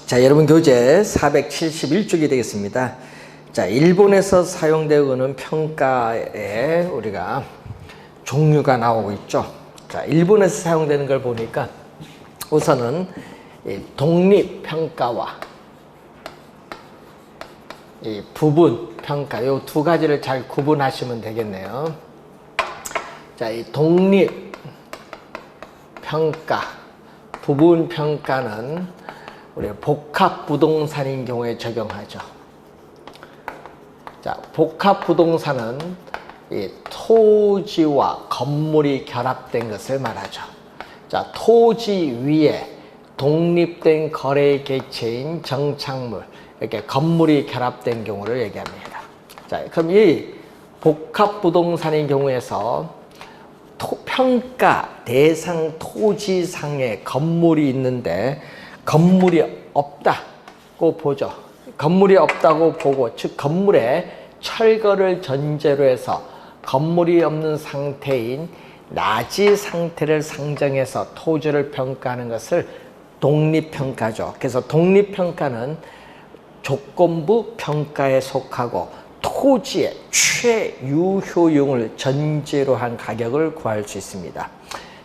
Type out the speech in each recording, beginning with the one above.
자, 여러분 교재 471쪽이 되겠습니다. 자, 일본에서 사용되고 있는 평가에 우리가 종류가 나오고 있죠. 자, 일본에서 사용되는 걸 보니까 우선은 독립평가와 이 부분평가, 이 두 가지를 잘 구분하시면 되겠네요. 자, 이 독립평가, 부분평가는 우리 복합부동산인 경우에 적용하죠. 자, 복합부동산은 이 토지와 건물이 결합된 것을 말하죠. 자, 토지 위에 독립된 거래 객체인 정착물, 이렇게 건물이 결합된 경우를 얘기합니다. 자, 그럼 이 복합부동산인 경우에서 평가 대상 토지상에 건물이 있는데 건물이 없다고 보죠. 건물이 없다고 보고, 즉 건물에 철거를 전제로 해서 건물이 없는 상태인 나지 상태를 상정해서 토지를 평가하는 것을 독립평가죠. 그래서 독립평가는 조건부 평가에 속하고 토지의 최유효용을 전제로 한 가격을 구할 수 있습니다.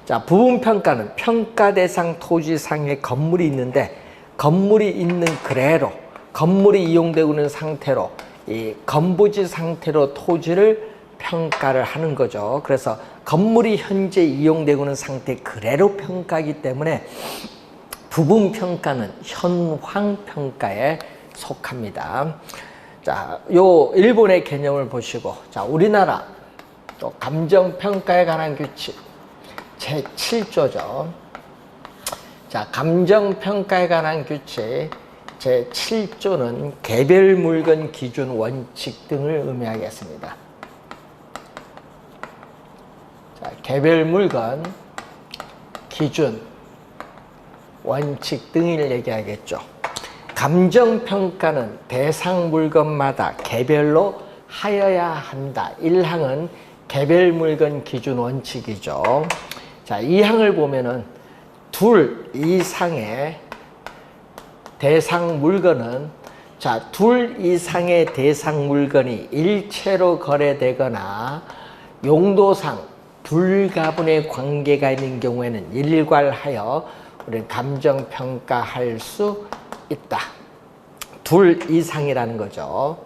자, 부분평가는 평가 대상 토지상에 건물이 있는데 건물이 있는 그대로 건물이 이용되고 있는 상태로 이 건부지 상태로 토지를 평가를 하는 거죠. 그래서 건물이 현재 이용되고 있는 상태 그대로 평가하기 때문에 부분평가는 현황평가에 속합니다. 자, 요 일본의 개념을 보시고, 자, 우리나라 또 감정평가에 관한 규칙 제7조죠. 자, 감정평가에 관한 규칙 제7조는 개별 물건 기준 원칙 등을 의미하겠습니다. 자, 개별 물건 기준 원칙 등을 얘기하겠죠. 감정평가는 대상 물건마다 개별로 하여야 한다. 1항은 개별 물건 기준 원칙이죠. 자, 2항을 보면은 둘 이상의 대상 물건은, 자, 둘 이상의 대상 물건이 일체로 거래되거나 용도상 불가분의 관계가 있는 경우에는 일괄하여 우리는 감정평가할 수 있다. 둘 이상이라는 거죠.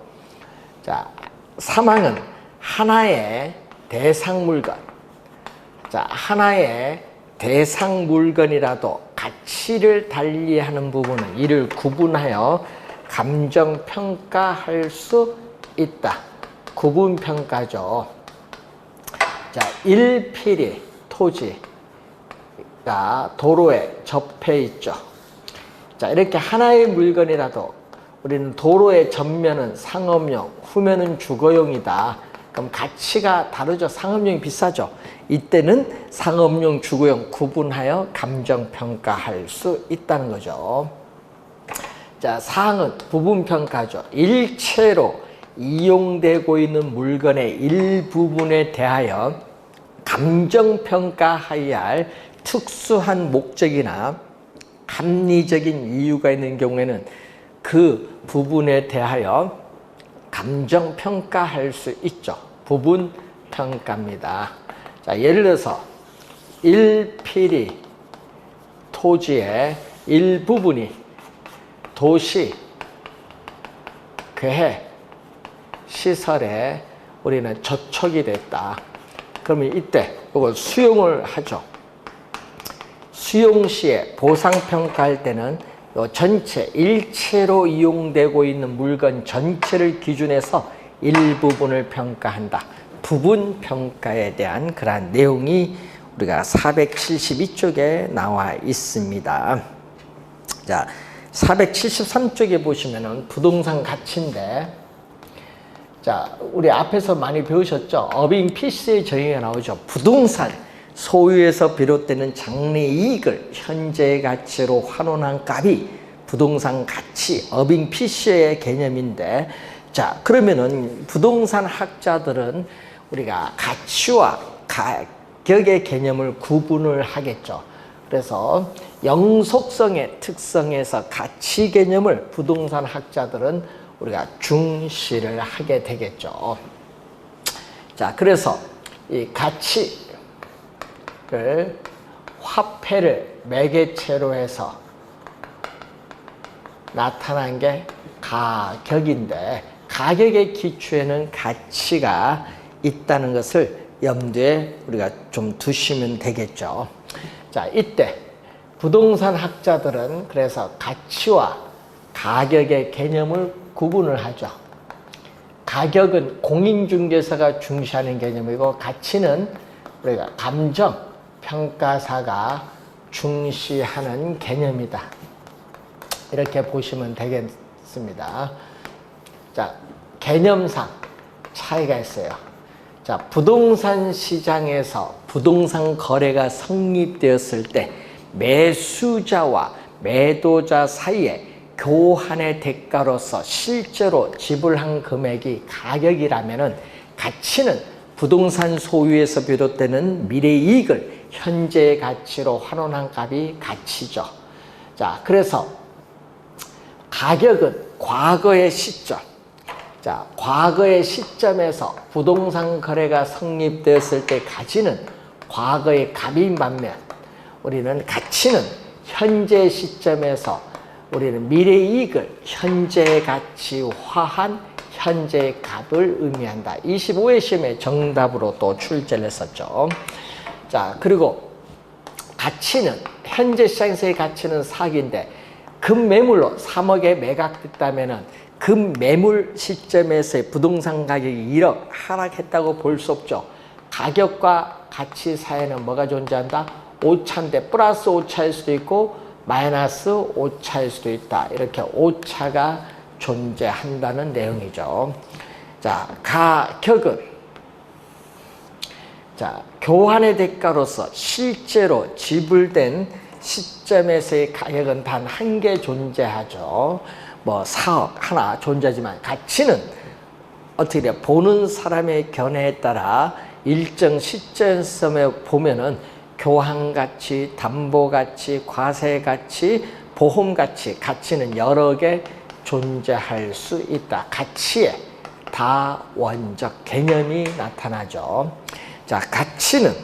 자, 3항은 하나의 대상 물건, 자, 하나의 대상 물건이라도 가치를 달리하는 부분은 이를 구분하여 감정평가할 수 있다. 구분평가죠. 자, 일필이 토지가 도로에 접해 있죠. 자, 이렇게 하나의 물건이라도 우리는 도로의 전면은 상업용, 후면은 주거용이다. 그럼 가치가 다르죠. 상업용이 비싸죠. 이때는 상업용, 주거용 구분하여 감정평가할 수 있다는 거죠. 자, 4항은 부분평가죠. 일체로 이용되고 있는 물건의 일부분에 대하여 감정평가해야 할 특수한 목적이나 합리적인 이유가 있는 경우에는 그 부분에 대하여 감정평가할 수 있죠. 부분평가입니다. 자, 예를 들어서 일필이 토지의 일부분이 도시, 계획, 시설에 우리는 저촉이 됐다. 그러면 이때 이걸 수용을 하죠. 수용 시에 보상평가할 때는 이 전체 일체로 이용되고 있는 물건 전체를 기준해서 일부분을 평가한다. 부분평가에 대한 그러한 내용이 우리가 472쪽에 나와 있습니다. 자, 473쪽에 보시면은 부동산 가치인데, 자, 우리 앞에서 많이 배우셨죠? 어빙 피스의 정의가 나오죠. 부동산 소유에서 비롯되는 장래이익을 현재 가치로 환원한 값이 부동산 가치, 어빙 피셔의 개념인데, 자, 그러면은 부동산 학자들은 우리가 가치와 가격의 개념을 구분을 하겠죠. 그래서 영속성의 특성에서 가치 개념을 부동산 학자들은 우리가 중시를 하게 되겠죠. 자, 그래서 이 가치를 화폐를 매개체로 해서 나타난 게 가격인데, 가격의 기초에는 가치가 있다는 것을 염두에 우리가 좀 두시면 되겠죠. 자, 이때 부동산 학자들은 그래서 가치와 가격의 개념을 구분을 하죠. 가격은 공인중개사가 중시하는 개념이고, 가치는 우리가 감정, 평가사가 중시하는 개념이다. 이렇게 보시면 되겠습니다. 자, 개념상 차이가 있어요. 자, 부동산 시장에서 부동산 거래가 성립되었을 때 매수자와 매도자 사이에 교환의 대가로서 실제로 지불한 금액이 가격이라면은, 가치는 부동산 소유에서 비롯되는 미래이익을 현재의 가치로 환원한 값이 가치죠. 자, 그래서 가격은 과거의 시점, 자, 과거의 시점에서 부동산 거래가 성립되었을 때 가치는 과거의 값인 반면, 우리는 가치는 현재 시점에서 우리는 미래이익을 현재 가치화한 현재 값을 의미한다. 25회 시험에 정답으로 또 출제를 했었죠. 자, 그리고 가치는, 현재 시장에서의 가치는 4억인데 금매물로 3억에 매각됐다면은 금매물 시점에서의 부동산 가격이 1억 하락했다고 볼 수 없죠. 가격과 가치 사이에는 뭐가 존재한다? 오차인데 플러스 오차일 수도 있고 마이너스 오차일 수도 있다. 이렇게 오차가 존재한다는 내용이죠. 자, 가격은, 자, 교환의 대가로서 실제로 지불된 시점에서의 가격은 단 한 개 존재하죠. 뭐 4억 하나 존재하지만, 가치는 어떻게 돼? 보는 사람의 견해에 따라 일정 시점에 보면은 교환가치, 담보가치, 과세가치, 보험가치, 가치는 여러 개 존재할 수 있다. 가치의 다원적 개념이 나타나죠. 자, 가치는,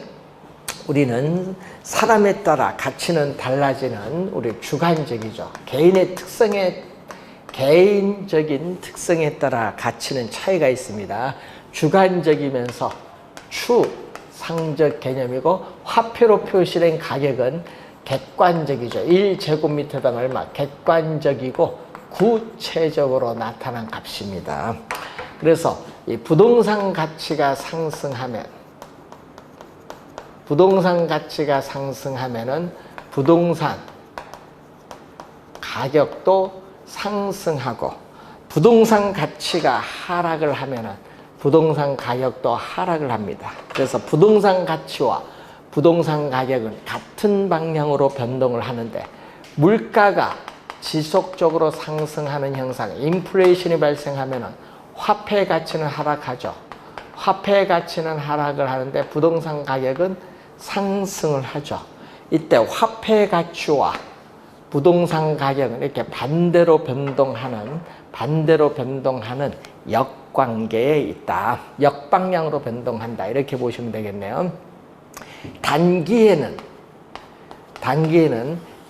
우리는 사람에 따라 가치는 달라지는 우리 주관적이죠. 개인적인 특성에 따라 가치는 차이가 있습니다. 주관적이면서 추상적 개념이고, 화폐로 표시된 가격은 객관적이죠. 1제곱미터당 얼마, 객관적이고 구체적으로 나타난 값입니다. 그래서 이 부동산 가치가 상승하면, 부동산 가격도 상승하고, 부동산 가치가 하락을 하면은 부동산 가격도 하락을 합니다. 그래서 부동산 가치와 부동산 가격은 같은 방향으로 변동을 하는데, 물가가 지속적으로 상승하는 현상, 인플레이션이 발생하면은 화폐 가치는 하락하죠. 화폐 가치는 하락을 하는데 부동산 가격은 상승을 하죠. 이때 화폐 가치와 부동산 가격은 이렇게 반대로 변동하는 역관계에 있다. 역방향으로 변동한다. 이렇게 보시면 되겠네요. 단기에는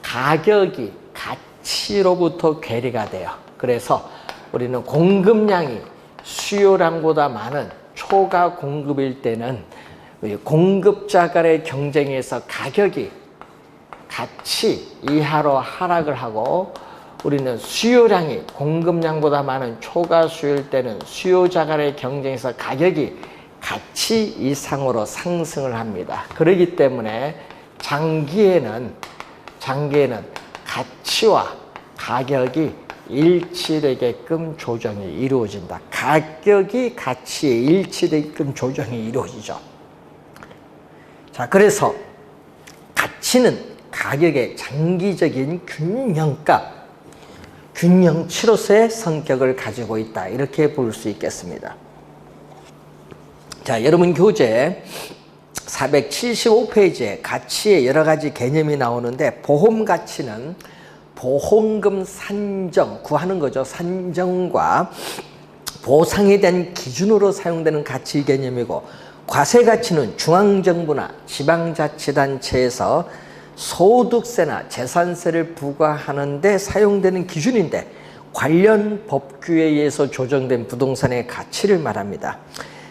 가격이 가치로부터 괴리가 돼요. 그래서 우리는 공급량이 수요량보다 많은 초과 공급일 때는 공급자 간의 경쟁에서 가격이 가치 이하로 하락을 하고, 우리는 수요량이 공급량보다 많은 초과 수요일 때는 수요자 간의 경쟁에서 가격이 가치 이상으로 상승을 합니다. 그렇기 때문에 장기에는 가치와 가격이 일치되게끔 조정이 이루어진다. 가격이 가치에 일치되게끔 조정이 이루어지죠. 자, 그래서 가치는 가격의 장기적인 균형치로서의 성격을 가지고 있다. 이렇게 볼 수 있겠습니다. 자, 여러분 교재 475페이지에 가치의 여러 가지 개념이 나오는데 보험 가치는 보험금 산정, 구하는 거죠. 산정과 보상에 대한 기준으로 사용되는 가치 개념이고 과세 가치는 중앙정부나 지방자치단체에서 소득세나 재산세를 부과하는 데 사용되는 기준인데 관련 법규에 의해서 조정된 부동산의 가치를 말합니다.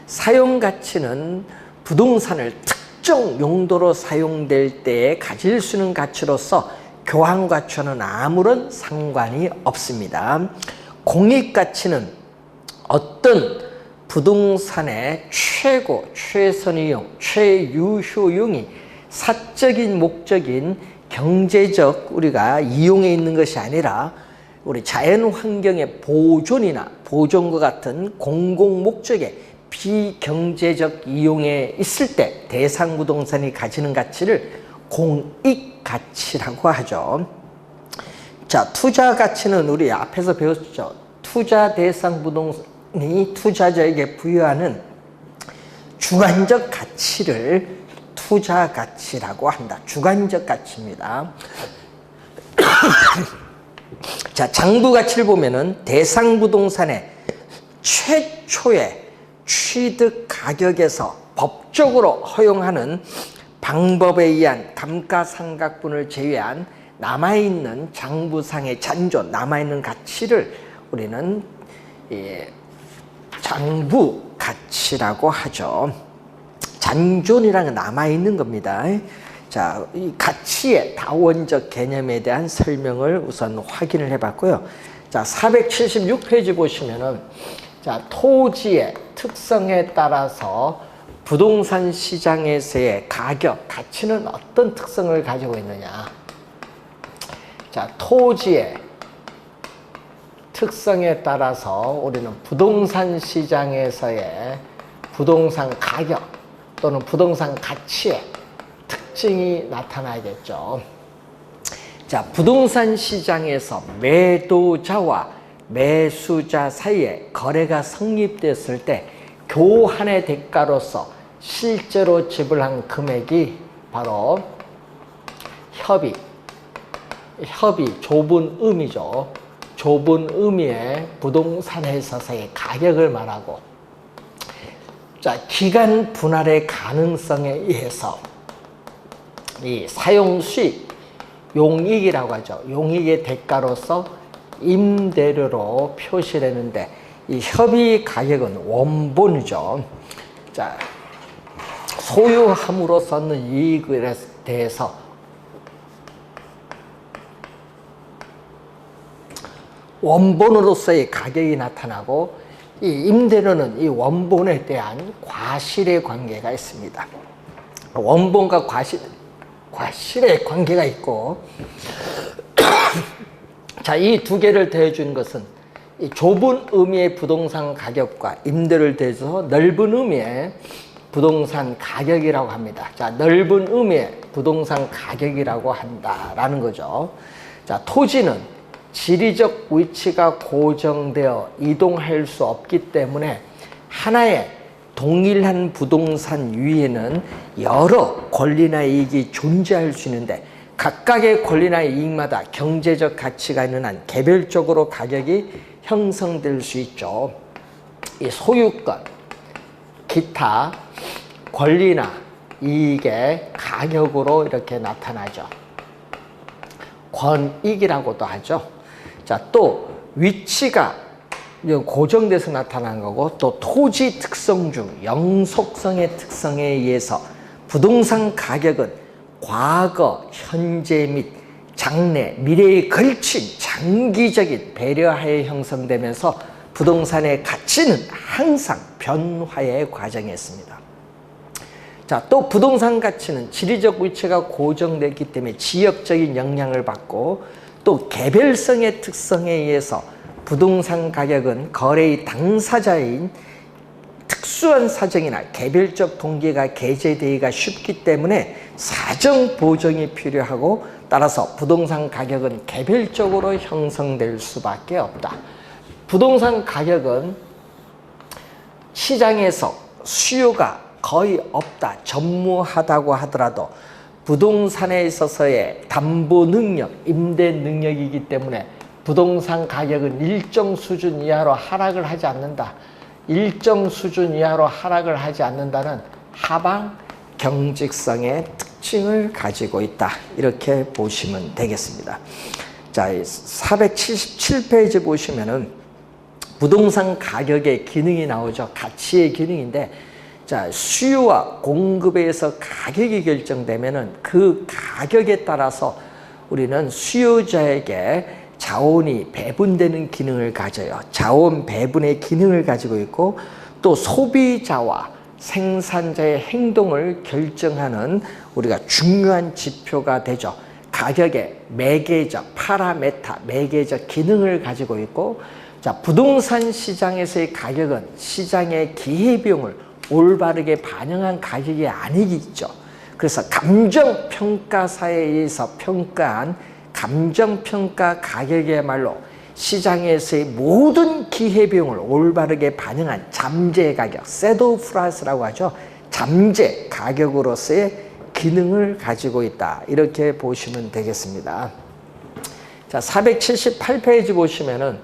사용 가치는 부동산을 특정 용도로 사용될 때에 가질 수 있는 가치로서 교환 가치와는 아무런 상관이 없습니다. 공익 가치는 어떤 부동산의 최고, 최선이용, 최유효용이 사적인 목적인 경제적 우리가 이용에 있는 것이 아니라 우리 자연 환경의 보존이나 보존과 같은 공공 목적의 비경제적 이용에 있을 때 대상 부동산이 가지는 가치를 공익 가치라고 하죠. 자, 투자 가치는 우리 앞에서 배웠죠. 투자 대상 부동산이 투자자에게 부여하는 주관적 가치를 투자 가치라고 한다. 주관적 가치입니다. 자, 장부 가치를 보면은 대상 부동산의 최초의 취득 가격에서 법적으로 허용하는 방법에 의한 감가상각분을 제외한 남아있는 장부상의 잔존, 남아있는 가치를 우리는 장부 가치라고 하죠. 잔존이라는 건 남아있는 겁니다. 자, 이 가치의 다원적 개념에 대한 설명을 우선 확인을 해봤고요. 자, 476페이지 보시면은 자, 토지의 특성에 따라서 부동산 시장에서의 가격, 가치는 어떤 특성을 가지고 있느냐. 자, 토지의 특성에 따라서 우리는 부동산 시장에서의 부동산 가격 또는 부동산 가치의 특징이 나타나겠죠. 자, 부동산 시장에서 매도자와 매수자 사이에 거래가 성립됐을 때 교환의 대가로서 실제로 지불한 금액이 바로 협의, 좁은 의미죠. 좁은 의미의 부동산에 있어서의 가격을 말하고, 자, 기간 분할의 가능성에 의해서 이 사용 수익, 용익이라고 하죠. 용익의 대가로서 임대료로 표시를 했는데 이 협의 가격은 원본이죠. 자, 소유함으로써 얻는 이익에 대해서 원본으로서의 가격이 나타나고 이 임대료는 이 원본에 대한 과실의 관계가 있습니다. 원본과 과실의 관계가 있고 자, 이 두 개를 더해준 것은 이 좁은 의미의 부동산 가격과 임대료를 더해서 넓은 의미의 부동산 가격이라고 합니다. 자, 넓은 의미의 부동산 가격이라고 한다라는 거죠. 자, 토지는 지리적 위치가 고정되어 이동할 수 없기 때문에 하나의 동일한 부동산 위에는 여러 권리나 이익이 존재할 수 있는데 각각의 권리나 이익마다 경제적 가치가 있는 한 개별적으로 가격이 형성될 수 있죠. 이 소유권, 기타 권리나 이익의 가격으로 이렇게 나타나죠. 권익이라고도 하죠. 자, 또 위치가 고정돼서 나타난 거고 또 토지 특성 중 영속성의 특성에 의해서 부동산 가격은 과거, 현재 및 장래, 미래에 걸친 장기적인 배려하에 형성되면서 부동산의 가치는 항상 변화의 과정에 있습니다. 자, 또 부동산 가치는 지리적 위치가 고정되기 때문에 지역적인 영향을 받고 또 개별성의 특성에 의해서 부동산 가격은 거래의 당사자인 특수한 사정이나 개별적 동기가 개재되기가 쉽기 때문에 사정 보정이 필요하고 따라서 부동산 가격은 개별적으로 형성될 수밖에 없다. 부동산 가격은 시장에서 수요가 거의 없다, 전무하다고 하더라도 부동산에 있어서의 담보 능력, 임대 능력이기 때문에 부동산 가격은 일정 수준 이하로 하락을 하지 않는다. 일정 수준 이하로 하락을 하지 않는다는 하방 경직성의 특징을 가지고 있다. 이렇게 보시면 되겠습니다. 자, 477페이지 보시면은 부동산 가격의 기능이 나오죠. 가치의 기능인데, 자, 수요와 공급에 의해서 가격이 결정되면은 그 가격에 따라서 우리는 수요자에게 자원이 배분되는 기능을 가져요. 자원 배분의 기능을 가지고 있고, 또 소비자와 생산자의 행동을 결정하는 우리가 중요한 지표가 되죠. 가격의 매개적, 파라메타, 매개적 기능을 가지고 있고, 자, 부동산 시장에서의 가격은 시장의 기회비용을 올바르게 반영한 가격이 아니겠죠. 그래서 감정평가사에 의해서 평가한 감정평가 가격이야말로 시장에서의 모든 기회비용을 올바르게 반영한 잠재 가격, 섀도우 프라이스라고 하죠. 잠재 가격으로서의 기능을 가지고 있다. 이렇게 보시면 되겠습니다. 자, 478페이지 보시면은,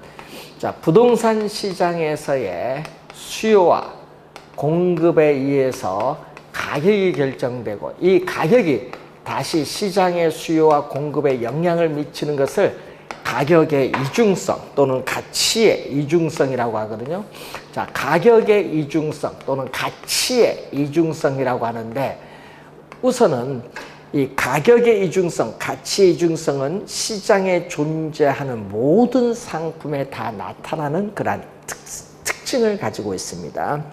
자, 부동산 시장에서의 수요와 공급에 의해서 가격이 결정되고, 이 가격이 다시 시장의 수요와 공급에 영향을 미치는 것을 가격의 이중성 또는 가치의 이중성이라고 하거든요. 자, 가격의 이중성 또는 가치의 이중성이라고 하는데, 우선은 이 가격의 이중성, 가치의 이중성은 시장에 존재하는 모든 상품에 다 나타나는 그러한 특징을 가지고 있습니다.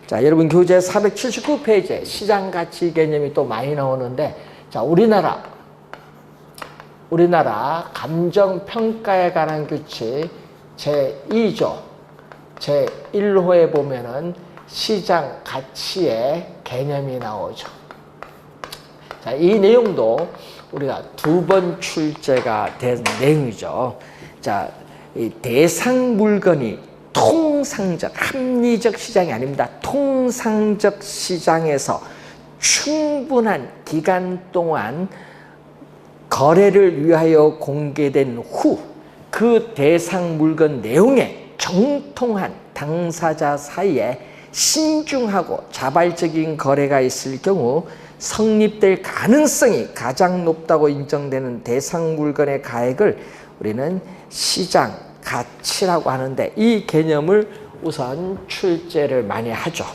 자, 여러분 교재 479페이지에 시장 가치 개념이 또 많이 나오는데, 자, 우리나라 감정평가에 관한 규칙 제2조 제1호에 보면은 시장 가치의 개념이 나오죠. 자, 이 내용도 우리가 2번 출제가 된 내용이죠. 자, 이 대상 물건이 통상적, 합리적 시장이 아닙니다. 통상적 시장에서 충분한 기간 동안 거래를 위하여 공개된 후 그 대상 물건 내용에 정통한 당사자 사이에 신중하고 자발적인 거래가 있을 경우 성립될 가능성이 가장 높다고 인정되는 대상 물건의 가액을 우리는 시장 가치라고 하는데, 이 개념을 우선 출제를 많이 하죠.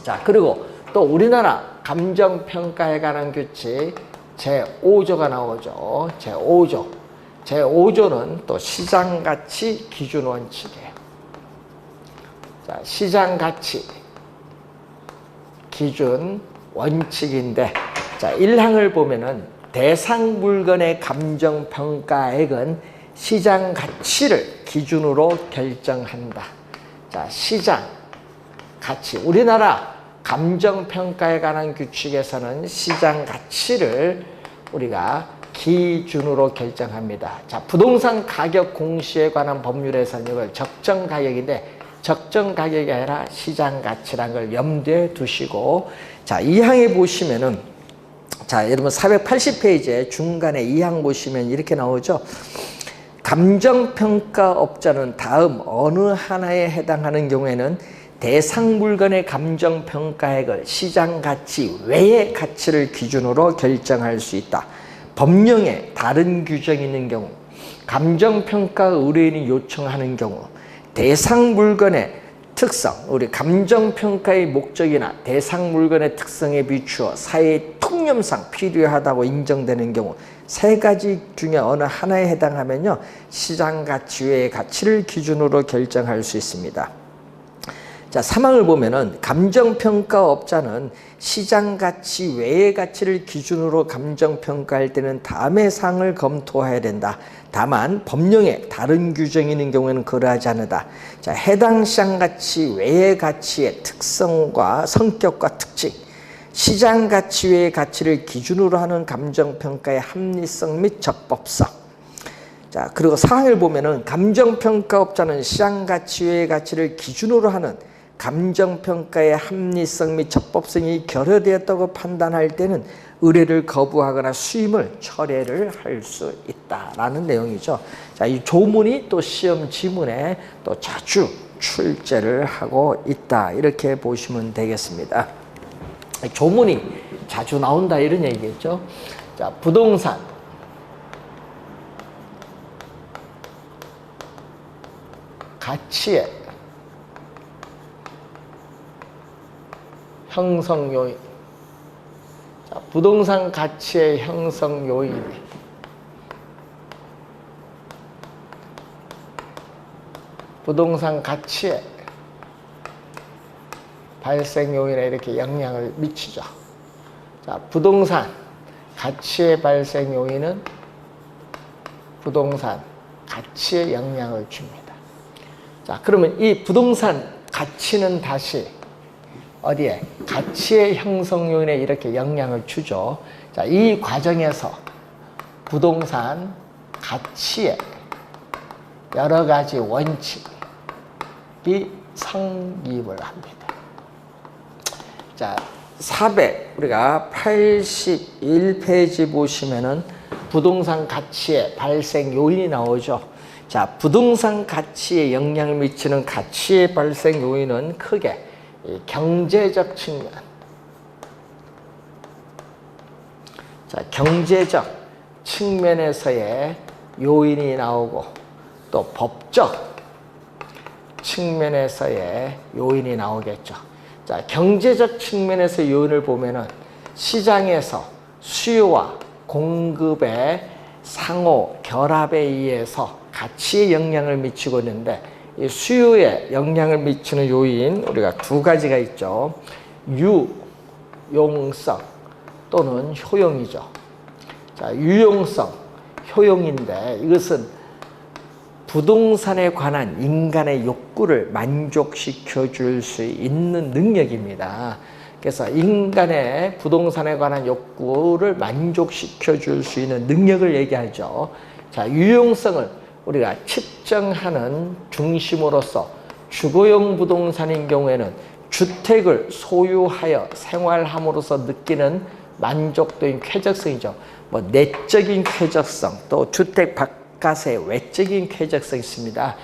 자, 그리고 또 우리나라 감정평가에 관한 규칙 제5조가 나오죠. 제5조는 또 시장가치 기준 원칙이에요. 자, 시장가치 기준 원칙인데, 자, 1항을 보면은 대상 물건의 감정평가액은 시장 가치를 기준으로 결정한다. 자, 시장 가치. 우리나라 감정평가에 관한 규칙에서는 시장 가치를 우리가 기준으로 결정합니다. 자, 부동산 가격 공시에 관한 법률에서는 이걸 적정 가격인데, 적정 가격이 아니라 시장 가치라는 걸 염두에 두시고, 자, 2항에 보시면은, 자, 여러분 480페이지에 중간에 2항 보시면 이렇게 나오죠. 감정평가업자는 다음 어느 하나에 해당하는 경우에는 대상 물건의 감정평가액을 시장 가치 외의 가치를 기준으로 결정할 수 있다. 법령에 다른 규정이 있는 경우, 감정평가 의뢰인이 요청하는 경우, 대상 물건의 특성, 우리 감정평가의 목적이나 대상 물건의 특성에 비추어 사회의 통념상 필요하다고 인정되는 경우, 세 가지 중에 어느 하나에 해당하면요, 시장 가치 외의 가치를 기준으로 결정할 수 있습니다. 자, 3항을 보면은 감정평가업자는 시장 가치 외의 가치를 기준으로 감정평가할 때는 다음의 사항을 검토해야 된다. 다만 법령에 다른 규정이 있는 경우에는 그러하지 않는다. 자, 해당 시장 가치 외의 가치의 특성과 성격과 특징, 시장 가치 외의 가치를 기준으로 하는 감정평가의 합리성 및 적법성. 자, 그리고 4항을 보면은 감정평가업자는 시장 가치 외의 가치를 기준으로 하는 감정평가의 합리성 및 적법성이 결여되었다고 판단할 때는 의뢰를 거부하거나 수임을 철회를 할 수 있다라는 내용이죠. 자, 이 조문이 또 시험 지문에 또 자주 출제를 하고 있다 이렇게 보시면 되겠습니다. 조문이 자주 나온다 이런 얘기겠죠. 자, 부동산 가치의 형성 요인. 자, 부동산 가치의 형성 요인. 부동산 가치의 발생 요인에 이렇게 영향을 미치죠. 자, 부동산 가치의 발생 요인은 부동산 가치에 영향을 줍니다. 자, 그러면 이 부동산 가치는 다시 어디에? 가치의 형성 요인에 이렇게 영향을 주죠. 자, 이 과정에서 부동산 가치의 여러 가지 원칙이 성립을 합니다. 자, 400 우리가 81페이지 보시면은 부동산 가치의 발생 요인이 나오죠. 자, 부동산 가치에 영향을 미치는 가치의 발생 요인은 크게 경제적 측면. 자, 경제적 측면에서의 요인이 나오고 또 법적 측면에서의 요인이 나오겠죠. 자, 경제적 측면에서 요인을 보면은 시장에서 수요와 공급의 상호 결합에 의해서 가치에 영향을 미치고 있는데 이 수요에 영향을 미치는 요인 우리가 두 가지가 있죠. 유용성 또는 효용이죠. 자, 유용성, 효용인데 이것은 부동산에 관한 인간의 욕구를 만족시켜 줄 수 있는 능력입니다. 그래서 인간의 부동산에 관한 욕구를 만족시켜 줄 수 있는 능력을 얘기하죠. 자, 유용성을 우리가 측정하는 중심으로서 주거용 부동산인 경우에는 주택을 소유하여 생활함으로써 느끼는 만족도인 쾌적성이죠. 뭐 내적인 쾌적성, 또 주택 바깥의 외적인 쾌적성이 있습니다.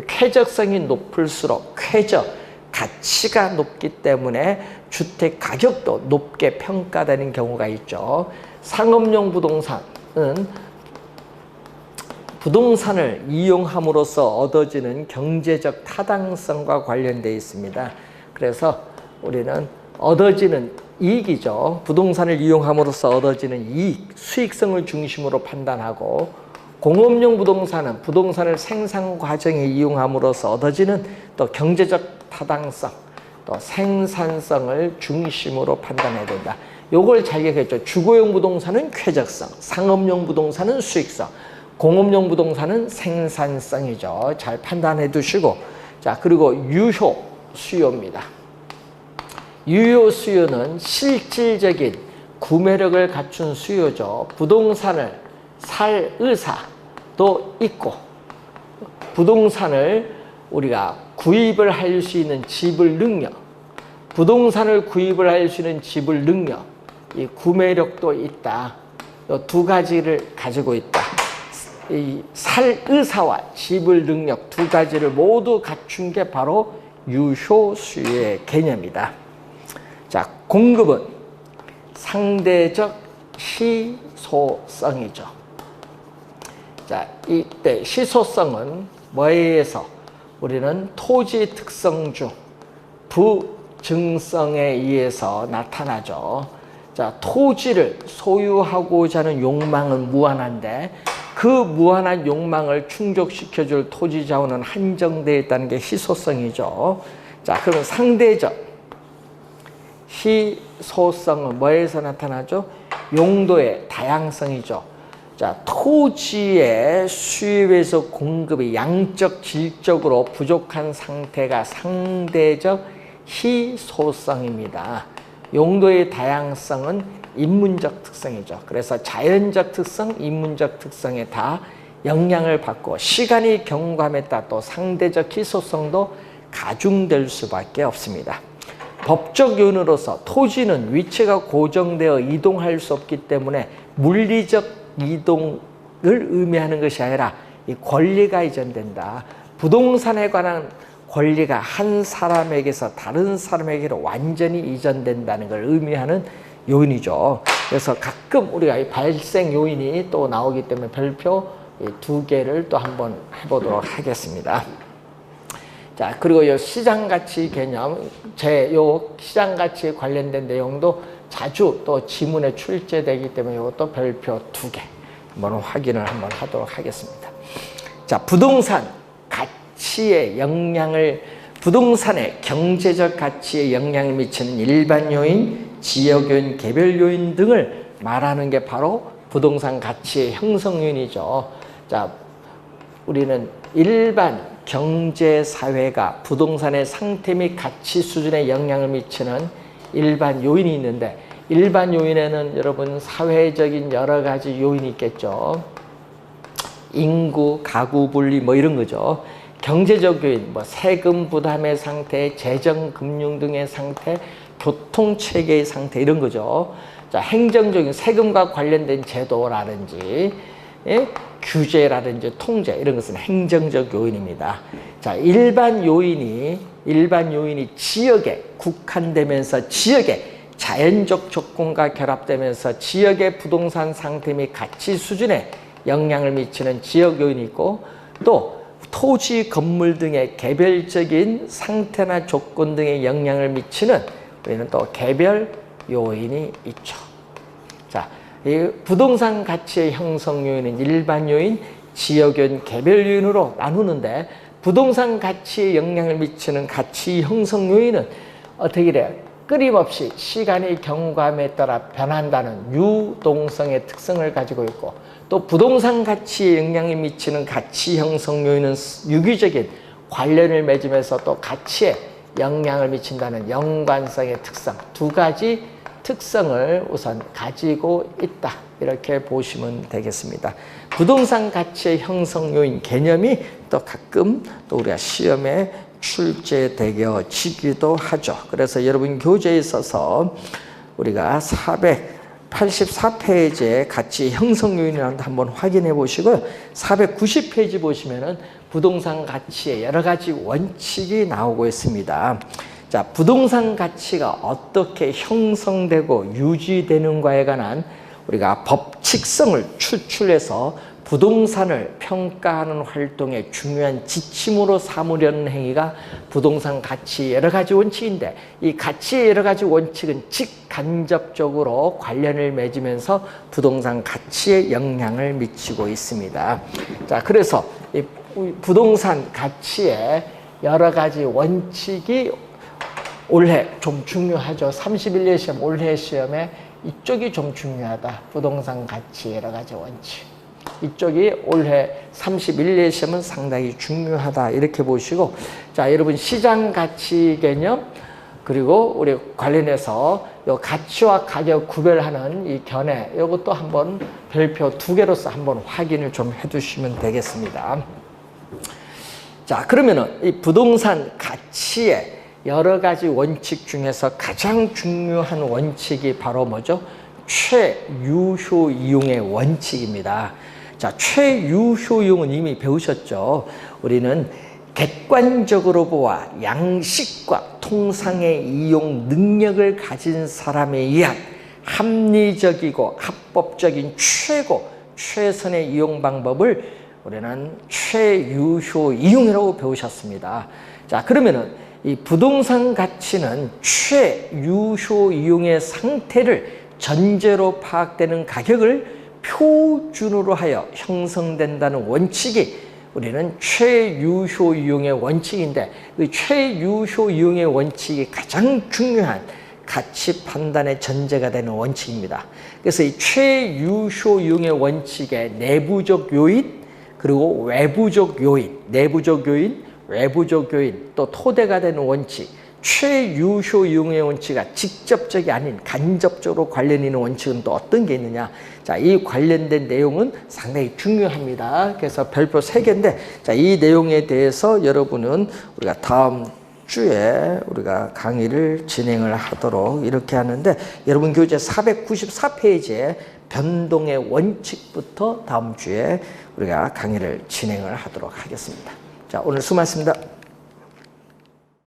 쾌적성이 높을수록 쾌적, 가치가 높기 때문에 주택 가격도 높게 평가되는 경우가 있죠. 상업용 부동산은 부동산을 이용함으로써 얻어지는 경제적 타당성과 관련되어 있습니다. 그래서 우리는 얻어지는 이익이죠. 부동산을 이용함으로써 얻어지는 이익, 수익성을 중심으로 판단하고 공업용 부동산은 부동산을 생산 과정에 이용함으로써 얻어지는 또 경제적 타당성, 또 생산성을 중심으로 판단해야 된다. 요걸 잘 얘기했죠. 주거용 부동산은 쾌적성, 상업용 부동산은 수익성, 공업용 부동산은 생산성이죠. 잘 판단해 두시고, 자, 그리고 유효 수요입니다. 유효 수요는 실질적인 구매력을 갖춘 수요죠. 부동산을 살 의사도 있고, 부동산을 우리가 구입을 할 수 있는 지불 능력, 부동산을 구입을 할 수 있는 지불 능력, 이 구매력도 있다. 이 두 가지를 가지고 있다. 이 살 의사와 지불 능력 두 가지를 모두 갖춘 게 바로 유효 수요의 개념이다. 자, 공급은 상대적 희소성이죠. 자, 이때 희소성은 뭐에 의해서 우리는 토지 특성 중 부증성에 의해서 나타나죠. 자, 토지를 소유하고자 하는 욕망은 무한한데 그 무한한 욕망을 충족시켜줄 토지 자원은 한정되어 있다는 게 희소성이죠. 자, 그럼 상대적 희소성은 뭐에서 나타나죠? 용도의 다양성이죠. 자, 토지의 수입에서 공급이 양적, 질적으로 부족한 상태가 상대적 희소성입니다. 용도의 다양성은 인문적 특성이죠. 그래서 자연적 특성, 인문적 특성에 다 영향을 받고 시간이 경과함에 따라 또 상대적 희소성도 가중될 수밖에 없습니다. 법적 요인으로서 토지는 위치가 고정되어 이동할 수 없기 때문에 물리적 이동을 의미하는 것이 아니라 이 권리가 이전된다. 부동산에 관한 권리가 한 사람에게서 다른 사람에게로 완전히 이전된다는 걸 의미하는 요인이죠. 그래서 가끔 우리가 이 발생 요인이 또 나오기 때문에 별표 2개를 또 한번 해보도록 하겠습니다. 자, 그리고 이 시장가치 개념, 요 시장가치에 관련된 내용도 자주 또 지문에 출제되기 때문에 이것도 별표 2개 한번 확인을 한번 하도록 하겠습니다. 자, 부동산 가치의 영향을, 부동산의 경제적 가치에 영향을 미치는 일반 요인, 지역 요인, 개별 요인 등을 말하는 게 바로 부동산 가치의 형성 요인이죠. 자, 우리는 일반 경제 사회가 부동산의 상태 및 가치 수준에 영향을 미치는 일반 요인이 있는데, 일반 요인에는 여러분 사회적인 여러 가지 요인이 있겠죠. 인구, 가구 분리 뭐 이런 거죠. 경제적 요인, 뭐 세금 부담의 상태, 재정 금융 등의 상태, 교통 체계의 상태 이런 거죠. 자, 행정적인 세금과 관련된 제도라든지 규제라든지 통제 이런 것은 행정적 요인입니다. 자, 일반 요인이 지역에 국한되면서 지역의 자연적 조건과 결합되면서 지역의 부동산 상태 및 가치 수준에 영향을 미치는 지역 요인이 있고, 또 토지, 건물 등의 개별적인 상태나 조건 등에 영향을 미치는 우리는 또 개별 요인이 있죠. 자, 이 부동산 가치의 형성 요인은 일반 요인, 지역 요인, 개별 요인으로 나누는데, 부동산 가치에 영향을 미치는 가치 형성 요인은 어떻게 돼요? 끊임없이 시간의 경과함에 따라 변한다는 유동성의 특성을 가지고 있고, 또 부동산 가치에 영향을 미치는 가치 형성 요인은 유기적인 관련을 맺으면서 또 가치에 영향을 미친다는 연관성의 특성, 두 가지 특성을 우선 가지고 있다, 이렇게 보시면 되겠습니다. 부동산 가치의 형성 요인 개념이 또 가끔 또 우리가 시험에 출제되어지기도 하죠. 그래서 여러분 교재에 있어서 우리가 484페이지의 가치 형성 요인이라는 한번 확인해 보시고요. 490페이지 보시면은 부동산 가치의 여러 가지 원칙이 나오고 있습니다. 자, 부동산 가치가 어떻게 형성되고 유지되는가에 관한 우리가 법칙성을 추출해서 부동산을 평가하는 활동의 중요한 지침으로 삼으려는 행위가 부동산 가치의 여러 가지 원칙인데, 이 가치의 여러 가지 원칙은 직간접적으로 관련을 맺으면서 부동산 가치에 영향을 미치고 있습니다. 자, 그래서 이 부동산 가치의 여러 가지 원칙이 올해 좀 중요하죠. 31년 시험, 올해 시험에 이쪽이 좀 중요하다. 부동산 가치 여러 가지 원칙. 이쪽이 올해 31년 시험은 상당히 중요하다, 이렇게 보시고, 자, 여러분 시장 가치 개념, 그리고 우리 관련해서 요 가치와 가격 구별하는 이 견해, 이것도 한번 별표 2개로서 한번 확인을 좀 해두시면 되겠습니다. 자, 그러면은 이 부동산 가치의 여러 가지 원칙 중에서 가장 중요한 원칙이 바로 뭐죠? 최유효 이용의 원칙입니다. 자, 최유효 이용은 이미 배우셨죠? 우리는 객관적으로 보아 양식과 통상의 이용 능력을 가진 사람에 의한 합리적이고 합법적인 최선의 이용 방법을 우리는 최유효 이용이라고 배우셨습니다. 자, 그러면은 이 부동산 가치는 최유효 이용의 상태를 전제로 파악되는 가격을 표준으로 하여 형성된다는 원칙이 우리는 최유효 이용의 원칙인데, 그 최유효 이용의 원칙이 가장 중요한 가치 판단의 전제가 되는 원칙입니다. 그래서 이 최유효 이용의 원칙의 내부적 요인, 그리고 외부적 요인, 내부적 요인, 외부적 요인, 또 토대가 되는 원칙, 최유효 이용의 원칙과 직접적이 아닌 간접적으로 관련 있는 원칙은 또 어떤 게 있느냐. 자, 이 관련된 내용은 상당히 중요합니다. 그래서 별표 3개인데, 자, 이 내용에 대해서 여러분은 우리가 다음 주에 우리가 강의를 진행을 하도록 이렇게 하는데, 여러분 교재 494페이지에 변동의 원칙부터 다음 주에 우리가 강의를 진행을 하도록 하겠습니다. 자, 오늘 수고하셨습니다.